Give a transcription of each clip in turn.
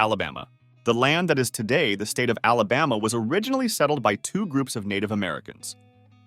Alabama. The land that is today the state of Alabama was originally settled by two groups of Native Americans,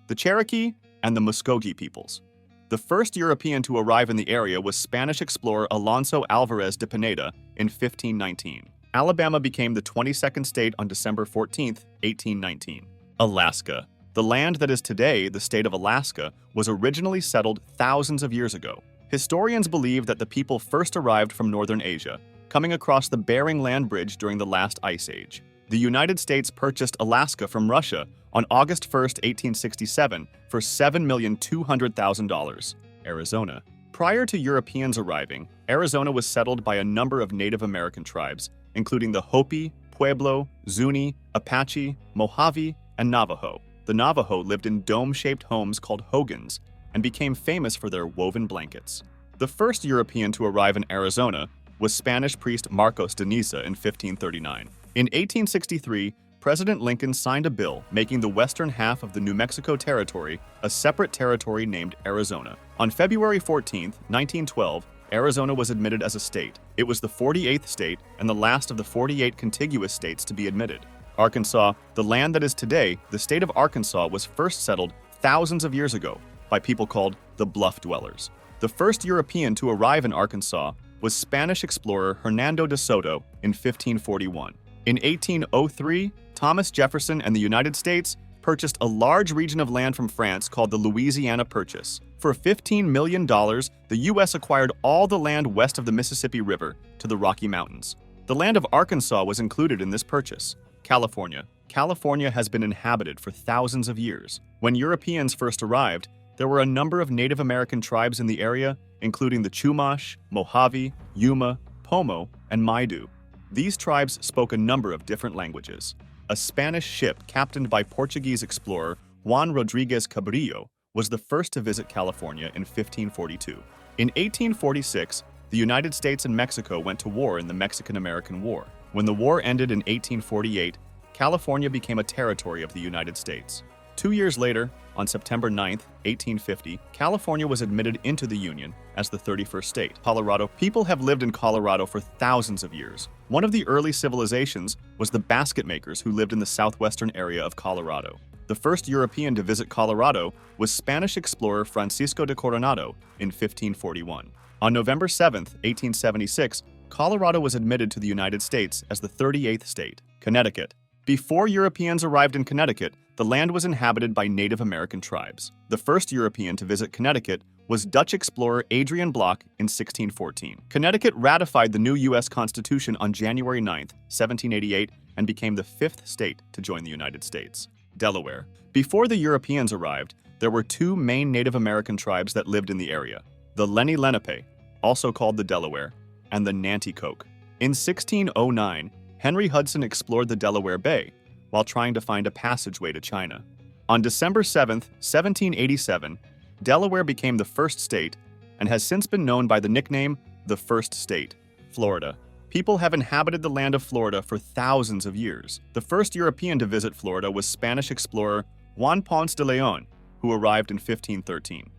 the Cherokee and the Muskogee peoples. The first European to arrive in the area was Spanish explorer Alonso Alvarez de Pineda in 1519. Alabama became the 22nd state on December 14, 1819. Alaska. The land that is today the state of Alaska was originally settled thousands of years ago. Historians believe that the people first arrived from northern Asia, coming across the Bering Land Bridge during the last ice age. The United States purchased Alaska from Russia on August 1, 1867 for $7,200,000. Arizona. Prior to Europeans arriving, Arizona was settled by a number of Native American tribes, including the Hopi, Pueblo, Zuni, Apache, Mojave, and Navajo. The Navajo lived in dome-shaped homes called hogans and became famous for their woven blankets. The first European to arrive in Arizona was Spanish priest Marcos de Niza in 1539. In 1863, President Lincoln signed a bill making the western half of the New Mexico Territory a separate territory named Arizona. On February 14, 1912, Arizona was admitted as a state. It was the 48th state and the last of the 48 contiguous states to be admitted. Arkansas, the land that is today the state of Arkansas, was first settled thousands of years ago by people called the Bluff Dwellers. The first European to arrive in Arkansas was Spanish explorer Hernando de Soto in 1541. In 1803, Thomas Jefferson and the United States purchased a large region of land from France called the Louisiana Purchase. For $15 million, the U.S. acquired all the land west of the Mississippi River to the Rocky Mountains. The land of Arkansas was included in this purchase. California. California has been inhabited for thousands of years. When Europeans first arrived, there were a number of Native American tribes in the area, including the Chumash, Mojave, Yuma, Pomo, and Maidu. These tribes spoke a number of different languages. A Spanish ship captained by Portuguese explorer Juan Rodriguez Cabrillo was the first to visit California in 1542. In 1846, the United States and Mexico went to war in the Mexican-American War. When the war ended in 1848, California became a territory of the United States. 2 years later, on September 9, 1850, California was admitted into the Union as the 31st state. Colorado. People have lived in Colorado for thousands of years. One of the early civilizations was the basket makers who lived in the southwestern area of Colorado. The first European to visit Colorado was Spanish explorer Francisco de Coronado in 1541. On November 7, 1876, Colorado was admitted to the United States as the 38th state. Connecticut. Before Europeans arrived in Connecticut, the land was inhabited by Native American tribes. The first European to visit Connecticut was Dutch explorer Adrian Block in 1614. Connecticut ratified the new U.S. Constitution on January 9, 1788, and became the fifth state to join the United States. Delaware. Before the Europeans arrived, there were two main Native American tribes that lived in the area: the Lenni Lenape, also called the Delaware, and the Nanticoke. In 1609, Henry Hudson explored the Delaware Bay while trying to find a passageway to China. On December 7, 1787, Delaware became the first state and has since been known by the nickname the First State. Florida. People have inhabited the land of Florida for thousands of years. The first European to visit Florida was Spanish explorer Juan Ponce de Leon, who arrived in 1513.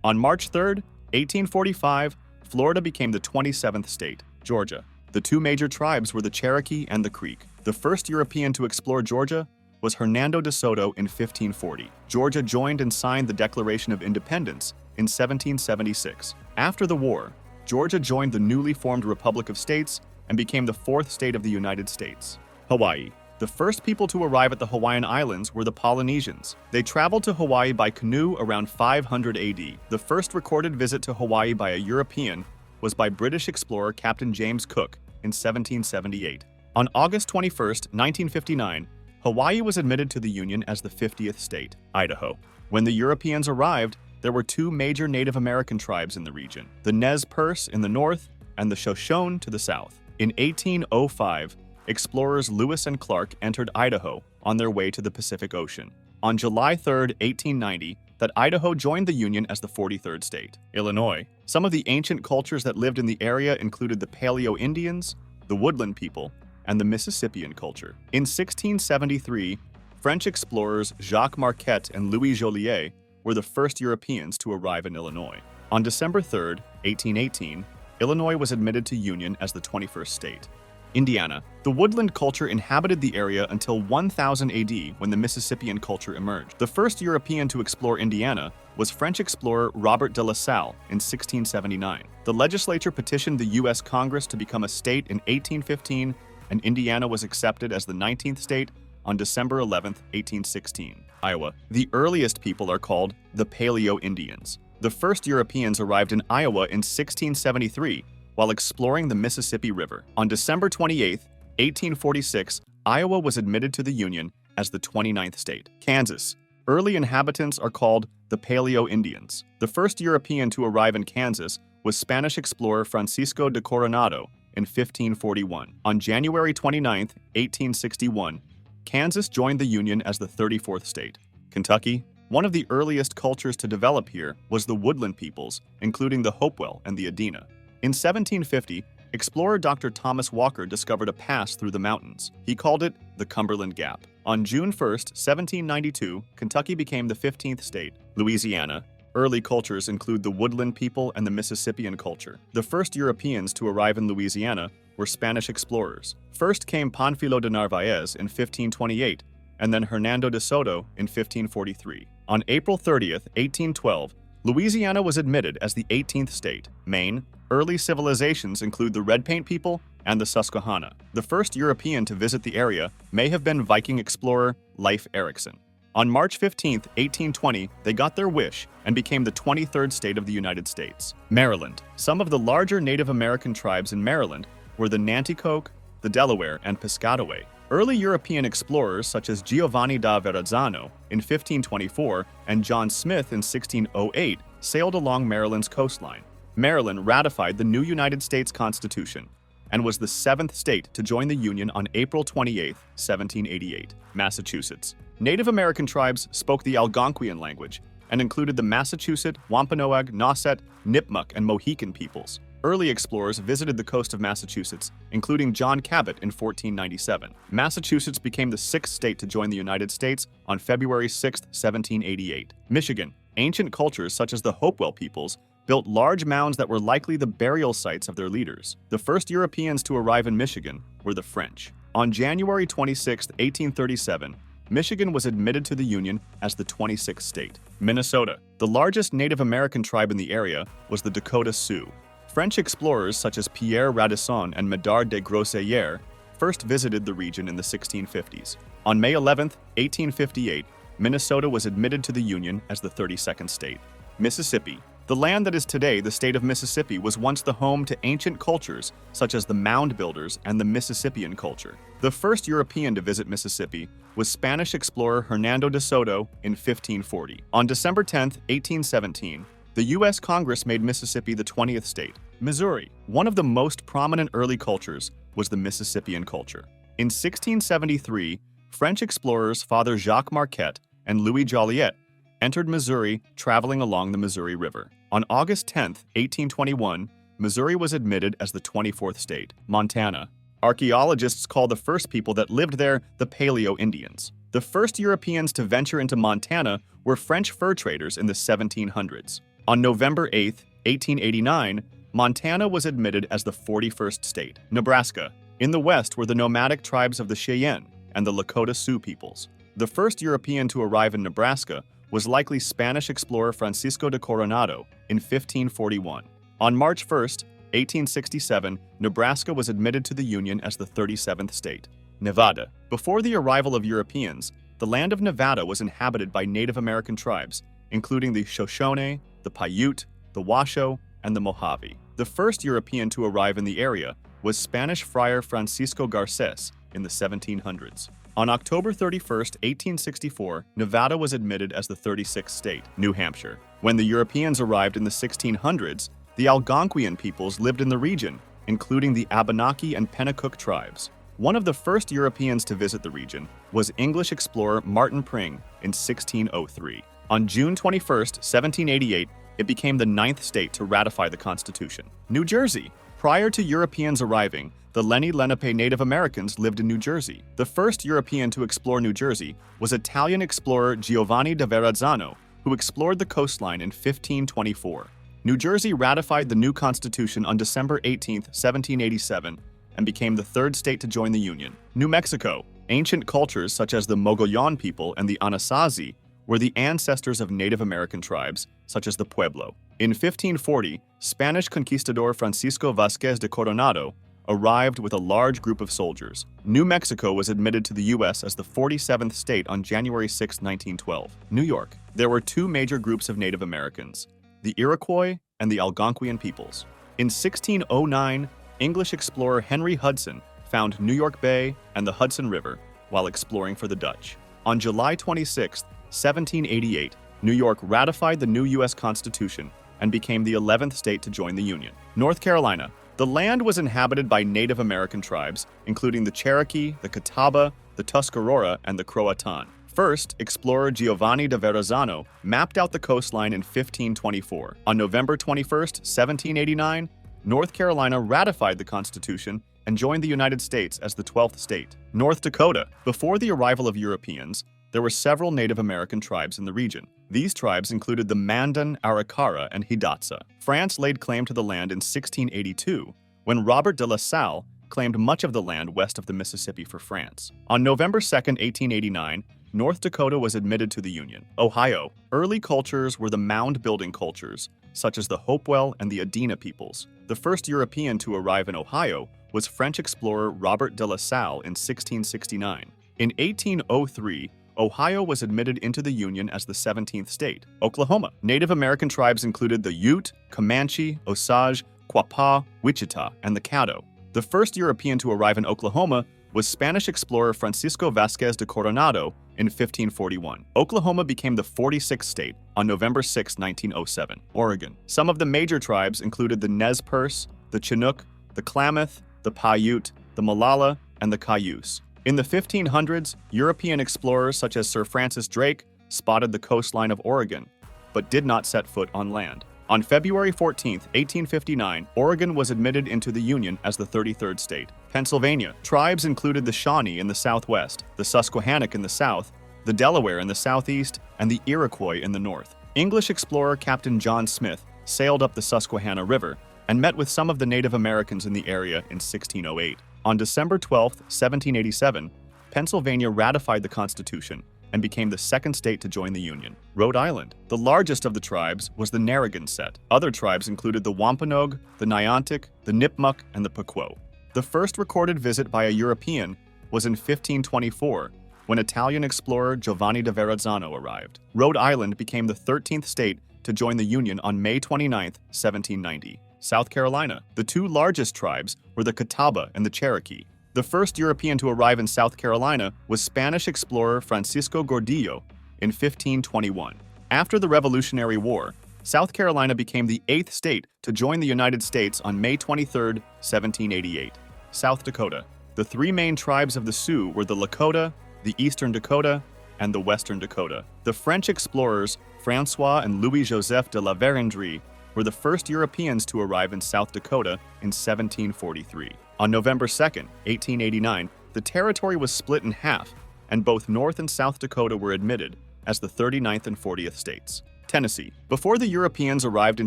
On March 3, 1845, Florida became the 27th state. Georgia. The two major tribes were the Cherokee and the Creek. The first European to explore Georgia was Hernando de Soto in 1540. Georgia joined and signed the Declaration of Independence in 1776. After the war, Georgia joined the newly formed Republic of States and became the fourth state of the United States. Hawaii. The first people to arrive at the Hawaiian Islands were the Polynesians. They traveled to Hawaii by canoe around 500 AD. The first recorded visit to Hawaii by a European was by British explorer Captain James Cook in 1778. On August 21, 1959, Hawaii was admitted to the Union as the 50th state. Idaho. When the Europeans arrived, there were two major Native American tribes in the region: the Nez Perce in the north and the Shoshone to the south. In 1805, explorers Lewis and Clark entered Idaho on their way to the Pacific Ocean. On July 3, 1890, that Idaho joined the Union as the 43rd state. Illinois. Some of the ancient cultures that lived in the area included the Paleo-Indians, the Woodland people, and the Mississippian culture. In 1673, French explorers Jacques Marquette and Louis Joliet were the first Europeans to arrive in Illinois. On December 3, 1818, Illinois was admitted to Union as the 21st state. Indiana. The woodland culture inhabited the area until 1000 AD when the Mississippian culture emerged. The first European to explore Indiana was French explorer Robert de La Salle in 1679. The legislature petitioned the U.S. Congress to become a state in 1815, and Indiana was accepted as the 19th state on December 11, 1816. Iowa. The earliest people are called the Paleo-Indians. The first Europeans arrived in Iowa in 1673 while exploring the Mississippi River. On December 28, 1846, Iowa was admitted to the Union as the 29th state. Kansas. Early inhabitants are called the Paleo-Indians. The first European to arrive in Kansas was Spanish explorer Francisco de Coronado in 1541. On January 29, 1861, Kansas joined the Union as the 34th state. Kentucky. One of the earliest cultures to develop here was the woodland peoples, including the Hopewell and the Adena. In 1750, explorer Dr. Thomas Walker discovered a pass through the mountains. He called it the Cumberland Gap. On June 1, 1792, Kentucky became the 15th state. Louisiana. Early cultures include the woodland people and the Mississippian culture. The first Europeans to arrive in Louisiana were Spanish explorers. First came Pánfilo de Narváez in 1528, and then Hernando de Soto in 1543. On April 30, 1812, Louisiana was admitted as the 18th state. Maine. Early civilizations include the Red Paint people and the Susquehanna. The first European to visit the area may have been Viking explorer Leif Erikson. On March 15, 1820, they got their wish and became the 23rd state of the United States. Maryland. Some of the larger Native American tribes in Maryland were the Nanticoke, the Delaware, and Piscataway. Early European explorers such as Giovanni da Verrazzano in 1524 and John Smith in 1608 sailed along Maryland's coastline. Maryland ratified the new United States Constitution and was the 7th state to join the Union on April 28, 1788. Massachusetts. Native American tribes spoke the Algonquian language and included the Massachusetts, Wampanoag, Nauset, Nipmuc, and Mohican peoples. Early explorers visited the coast of Massachusetts, including John Cabot in 1497. Massachusetts became the 6th state to join the United States on February 6, 1788. Michigan. Ancient cultures such as the Hopewell peoples built large mounds that were likely the burial sites of their leaders. The first Europeans to arrive in Michigan were the French. On January 26, 1837, Michigan was admitted to the Union as the 26th state. Minnesota. The largest Native American tribe in the area was the Dakota Sioux. French explorers such as Pierre Radisson and Medard de Groseilliers first visited the region in the 1650s. On May 11, 1858, Minnesota was admitted to the Union as the 32nd state. Mississippi. The land that is today the state of Mississippi was once the home to ancient cultures such as the Mound Builders and the Mississippian culture. The first European to visit Mississippi was Spanish explorer Hernando de Soto in 1540. On December 10, 1817, the U.S. Congress made Mississippi the 20th state. Missouri. One of the most prominent early cultures was the Mississippian culture. In 1673, French explorers Father Jacques Marquette and Louis Joliet entered Missouri traveling along the Missouri River. On August 10, 1821, Missouri was admitted as the 24th state. Montana. Archaeologists call the first people that lived there the Paleo-Indians. The first Europeans to venture into Montana were French fur traders in the 1700s. On November 8, 1889, Montana was admitted as the 41st state. Nebraska. In the west were the nomadic tribes of the Cheyenne and the Lakota Sioux peoples. The first European to arrive in Nebraska was likely Spanish explorer Francisco de Coronado in 1541. On March 1, 1867, Nebraska was admitted to the Union as the 37th state. Nevada. Before the arrival of Europeans, the land of Nevada was inhabited by Native American tribes, including the Shoshone, the Paiute, the Washoe, and the Mojave. The first European to arrive in the area was Spanish friar Francisco Garces in the 1700s. On October 31, 1864, Nevada was admitted as the 36th state. New Hampshire. When the Europeans arrived in the 1600s, the Algonquian peoples lived in the region, including the Abenaki and Pennacook tribes. One of the first Europeans to visit the region was English explorer Martin Pring in 1603. On June 21, 1788, it became the 9th state to ratify the Constitution. New Jersey. Prior to Europeans arriving, the Lenni Lenape Native Americans lived in New Jersey. The first European to explore New Jersey was Italian explorer Giovanni da Verrazzano, who explored the coastline in 1524. New Jersey ratified the new Constitution on December 18, 1787, and became the third state to join the Union. New Mexico. Ancient cultures such as the Mogollon people and the Anasazi were the ancestors of Native American tribes, such as the Pueblo. In 1540, Spanish conquistador Francisco Vázquez de Coronado arrived with a large group of soldiers. New Mexico was admitted to the U.S. as the 47th state on January 6, 1912. New York. There were two major groups of Native Americans, the Iroquois and the Algonquian peoples. In 1609, English explorer Henry Hudson found New York Bay and the Hudson River while exploring for the Dutch. On July 26, 1788, New York ratified the new U.S. Constitution and became the 11th state to join the Union. North Carolina. The land was inhabited by Native American tribes, including the Cherokee, the Catawba, the Tuscarora, and the Croatan. First, explorer Giovanni de Verrazzano mapped out the coastline in 1524. On November 21, 1789, North Carolina ratified the Constitution and joined the United States as the 12th state. North Dakota. Before the arrival of Europeans, there were several Native American tribes in the region. These tribes included the Mandan, Arikara, and Hidatsa. France laid claim to the land in 1682, when Robert de La Salle claimed much of the land west of the Mississippi for France. On November 2, 1889, North Dakota was admitted to the Union. Ohio. Early cultures were the mound-building cultures, such as the Hopewell and the Adena peoples. The first European to arrive in Ohio was French explorer Robert de La Salle in 1669. In 1803, Ohio was admitted into the Union as the 17th state. Oklahoma. Native American tribes included the Ute, Comanche, Osage, Quapaw, Wichita, and the Caddo. The first European to arrive in Oklahoma was Spanish explorer Francisco Vázquez de Coronado in 1541. Oklahoma became the 46th state on November 6, 1907. Oregon. Some of the major tribes included the Nez Perce, the Chinook, the Klamath, the Paiute, the Molalla, and the Cayuse. In the 1500s, European explorers such as Sir Francis Drake spotted the coastline of Oregon, but did not set foot on land. On February 14, 1859, Oregon was admitted into the Union as the 33rd state. Pennsylvania. Tribes included the Shawnee in the southwest, the Susquehannock in the south, the Delaware in the southeast, and the Iroquois in the north. English explorer Captain John Smith sailed up the Susquehanna River and met with some of the Native Americans in the area in 1608. On December 12, 1787, Pennsylvania ratified the Constitution and became the second state to join the Union. Rhode Island. The largest of the tribes was the Narragansett. Other tribes included the Wampanoag, the Niantic, the Nipmuc, and the Pequot. The first recorded visit by a European was in 1524, when Italian explorer Giovanni de Verrazzano arrived. Rhode Island became the 13th state to join the Union on May 29, 1790. South Carolina. The two largest tribes were the Catawba and the Cherokee. The first European to arrive in South Carolina was Spanish explorer Francisco Gordillo in 1521. After the Revolutionary War, South Carolina became the 8th state to join the United States on May 23, 1788. South Dakota. The three main tribes of the Sioux were the Lakota, the Eastern Dakota, and the Western Dakota. The French explorers François and Louis-Joseph de la Vérendrye were the first Europeans to arrive in South Dakota in 1743. On November 2, 1889, the territory was split in half, and both North and South Dakota were admitted as the 39th and 40th states. Tennessee. Before the Europeans arrived in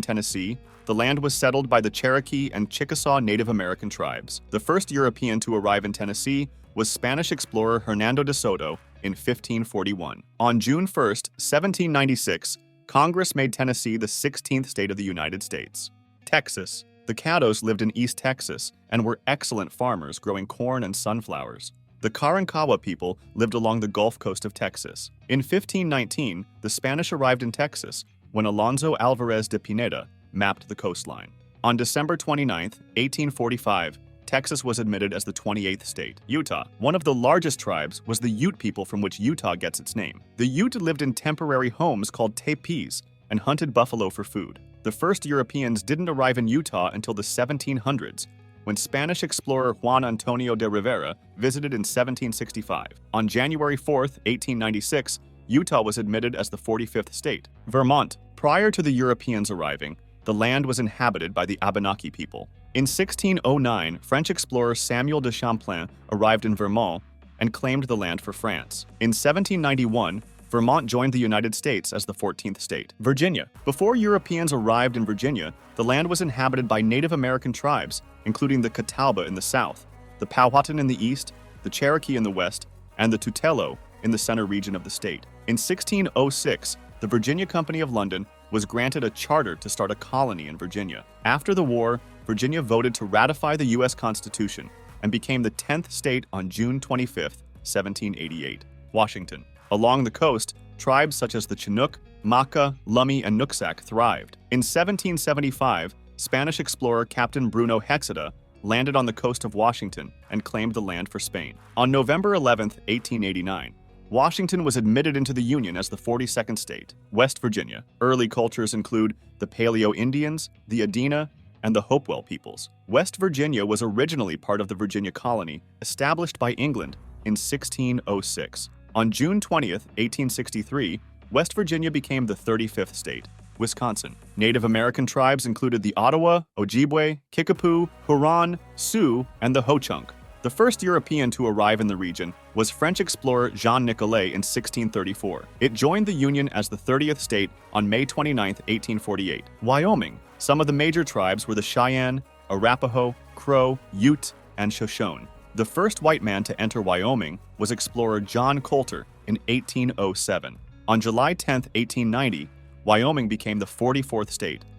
Tennessee, the land was settled by the Cherokee and Chickasaw Native American tribes. The first European to arrive in Tennessee was Spanish explorer Hernando de Soto in 1541. On June 1, 1796, Congress made Tennessee the 16th state of the United States. Texas. The Caddos lived in East Texas and were excellent farmers growing corn and sunflowers. The Karankawa people lived along the Gulf Coast of Texas. In 1519, the Spanish arrived in Texas when Alonso Alvarez de Pineda mapped the coastline. On December 29, 1845, Texas was admitted as the 28th state. Utah. One of the largest tribes was the Ute people from which Utah gets its name. The Ute lived in temporary homes called tepees and hunted buffalo for food. The first Europeans didn't arrive in Utah until the 1700s, when Spanish explorer Juan Antonio de Rivera visited in 1765. On January 4, 1896, Utah was admitted as the 45th state. Vermont. Prior to the Europeans arriving, the land was inhabited by the Abenaki people. In 1609, French explorer Samuel de Champlain arrived in Vermont and claimed the land for France. In 1791, Vermont joined the United States as the 14th state. Virginia. Before Europeans arrived in Virginia, the land was inhabited by Native American tribes, including the Catawba in the south, the Powhatan in the east, the Cherokee in the west, and the Tutelo in the center region of the state. In 1606, the Virginia Company of London was granted a charter to start a colony in Virginia. After the war, Virginia voted to ratify the U.S. Constitution and became the 10th state on June 25, 1788. Washington. Along the coast, tribes such as the Chinook, Maca, Lummi, and Nooksack thrived. In 1775, Spanish explorer Captain Bruno Hexeda landed on the coast of Washington and claimed the land for Spain. On November 11, 1889, Washington was admitted into the Union as the 42nd state. West Virginia. Early cultures include the Paleo-Indians, the Adena, and the Hopewell peoples. West Virginia was originally part of the Virginia colony, established by England in 1606. On June 20, 1863, West Virginia became the 35th state. Wisconsin. Native American tribes included the Ottawa, Ojibwe, Kickapoo, Huron, Sioux, and the Ho-Chunk. The first European to arrive in the region was French explorer Jean Nicolet in 1634. It joined the Union as the 30th state on May 29, 1848. Wyoming. Some of the major tribes were the Cheyenne, Arapaho, Crow, Ute, and Shoshone. The first white man to enter Wyoming was explorer John Coulter in 1807. On July 10, 1890, Wyoming became the 44th state.